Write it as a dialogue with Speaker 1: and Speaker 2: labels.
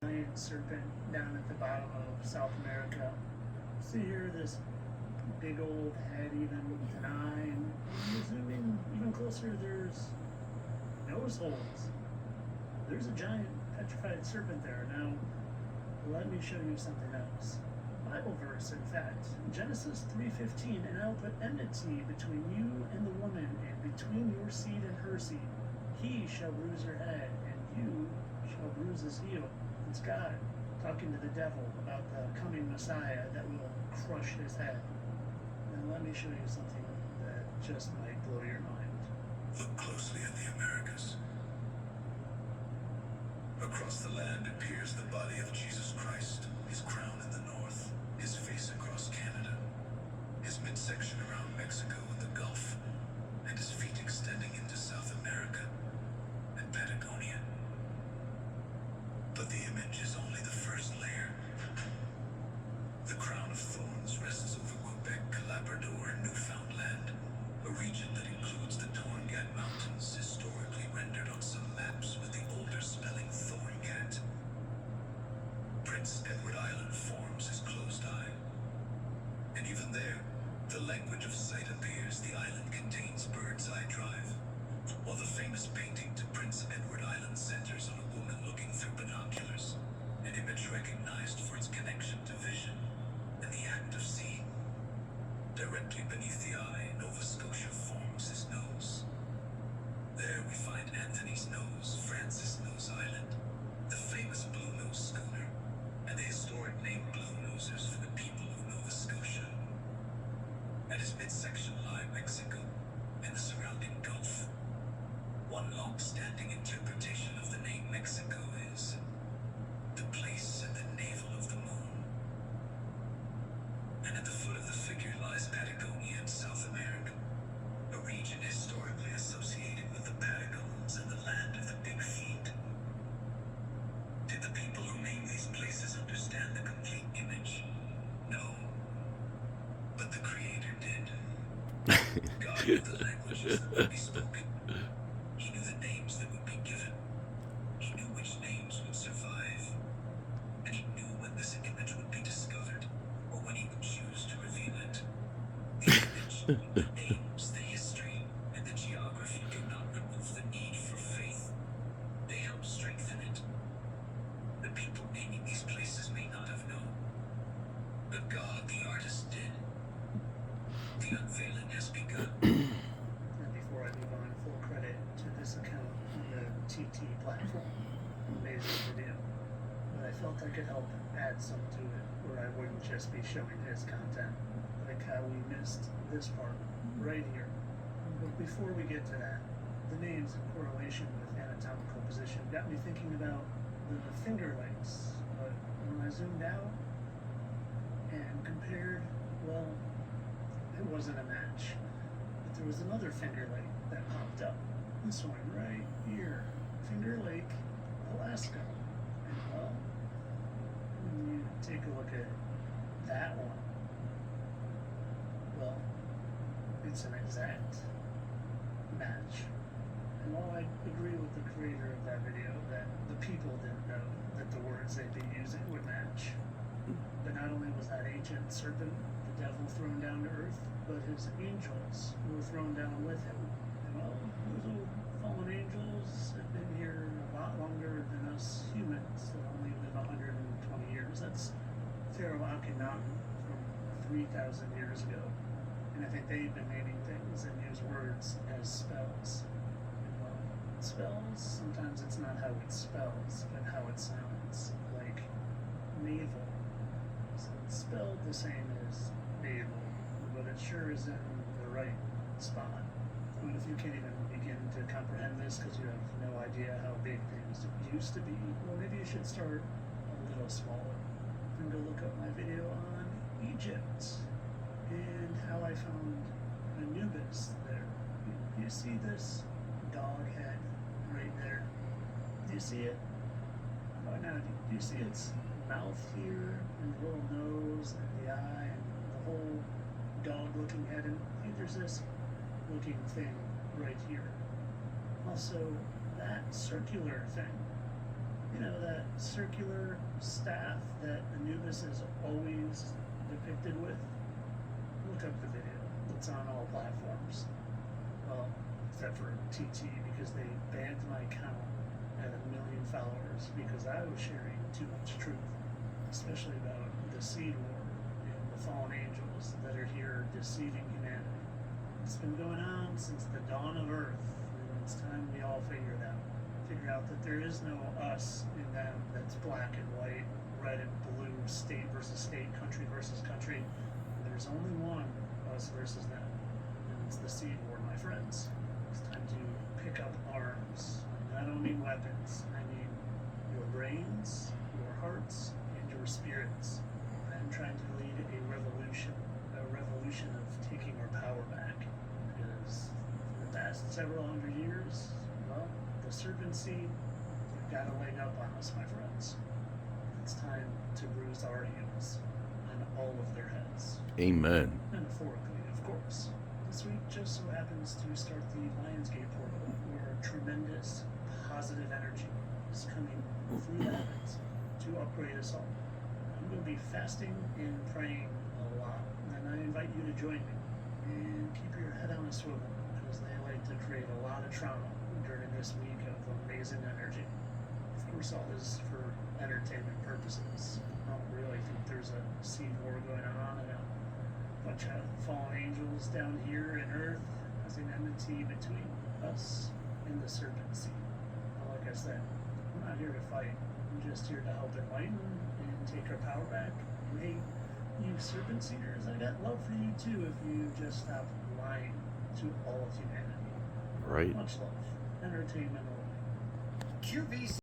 Speaker 1: giant serpent down at the bottom of South America. See here, this big old head, even with an eye, and you zoom in even closer, there's nose holes. There's a giant petrified serpent there. Now, let me show you something else. Bible verse, in fact, Genesis 3:15, and I'll put enmity between you and the woman, and between your seed and her seed. He shall bruise your head, and you shall bruise his heel. It's God talking to the devil about the coming Messiah that will crush his head. And let me show you something that just might blow your mind.
Speaker 2: Look closely at the Americas. Across the land appears the body of Jesus Christ, his crown in the north, his face across Canada, his midsection around Mexico and the Gulf, and his feet extending into South America and Patagonia. But the image is only the first layer. The crown of thorns rests over Quebec, Labrador, and Newfoundland, a region that includes the Torngat Mountains, historically rendered on some maps with the older spelling Thorngat. Prince Edward Island forms his closed eye. And even there, the language of sight appears the island contains Bird's Eye Drive, while the famous painting to Prince Edward Island centers on a woman looking through binoculars, an image recognized for its connection to vision and the act of seeing. Directly beneath the eye, Nova Scotia forms his nose. There we find Anthony's Nose, Francis Nose Island, the famous Blue Nose schooner, and the historic name Blue Nosers for the people of Nova Scotia. At his midsection lie Mexico and the surrounding Gulf. One long-standing interpretation of the name Mexico is the place at the navel of the moon. And at the foot of the figure lies Patagonia in South America, a region historically associated with the Patagons and the land of the big feet. Did the people who named these places understand the complete image? No. But the Creator did. God knew the languages that would be spoken. He knew the names that would be given. He knew which names would survive. And he knew when this image would be discovered, or when he would choose to reveal it. The image, the names, the history, and the geography do not remove the need for faith. They help strengthen it. The people naming these places may not have known, but God, the artist, did. The unveiling has begun.
Speaker 1: And before I move on, full credit to this account on the TT platform. Amazing video. But I felt I could help add some to it, where I wouldn't just be showing his content, like how we missed this part right here. But before we get to that, the names in correlation with anatomical position got me thinking about the finger lengths. But when I zoomed out and compared, well, it wasn't a match. But there was another Finger Lake that popped up. This one right here. Finger Lake, Alaska. And well, when you take a look at that one, well, it's an exact match. And while I agree with the creator of that video that the people didn't know that the words they'd be using would match, but not only was that ancient serpent, the devil, thrown down to earth, but his angels were thrown down with him. And well, those old fallen angels have been here a lot longer than us humans that only live 120 years. That's Pharaoh Akhenaten from 3,000 years ago. And I think they've been naming things and use words as spells. And well, spells, sometimes it's not how it spells, but how it sounds. Like navel. So it's spelled the same as navel, but it sure is in the right spot. And if you can't even begin to comprehend this because you have no idea how big things used to be, well, maybe you should start a little smaller and go look up my video on Egypt and how I found Anubis there. You see this dog head right there? Do you see it? Oh, now, do you see its mouth here, and the little nose, and the eye, and the whole dog-looking head? And there's this looking thing right here. Also, that circular thing, that circular staff that Anubis is always depicted with? Look up the video. It's on all platforms. Well, except for TT, because they banned my account at 1 million followers because I was sharing too much truth, especially about the Seed War and the fallen angels that are here deceiving humanity. It's been going on since the dawn of Earth, and it's time we all figure it out. Figure out that there is no us in them that's black and white, red and blue, state versus state, country versus country. There's only one, us versus them, and it's the Seed War, my friends. It's time to pick up arms. I don't mean weapons. I mean your brains, your hearts, and your spirits. I'm trying to lead a revolution of taking our power back. Because for the past several hundred years, well, the serpent seed, they've got a leg up on us, my friends. It's time to bruise our heels and all of their heads.
Speaker 3: Amen.
Speaker 1: Metaphorically, of course. This week just so happens to start the Lionsgate portal, where tremendous positive energy is coming through the heavens to upgrade us all. I'm going to be fasting and praying a lot, and I invite you to join me. And keep your head on a swivel, because they like to create a lot of trauma during this week of amazing energy. Of course, all this is for entertainment purposes. I don't really think there's a seed war going on, and a bunch of fallen angels down here in Earth as an enmity between us and the serpent seed. Well, like I said, I'm not here to fight. I'm just here to help enlighten and take our power back. And hey, you serpent seeders, I got love for you too if you just stop lying to all of humanity.
Speaker 3: Right.
Speaker 1: Much love. Entertainment only.
Speaker 4: QVC.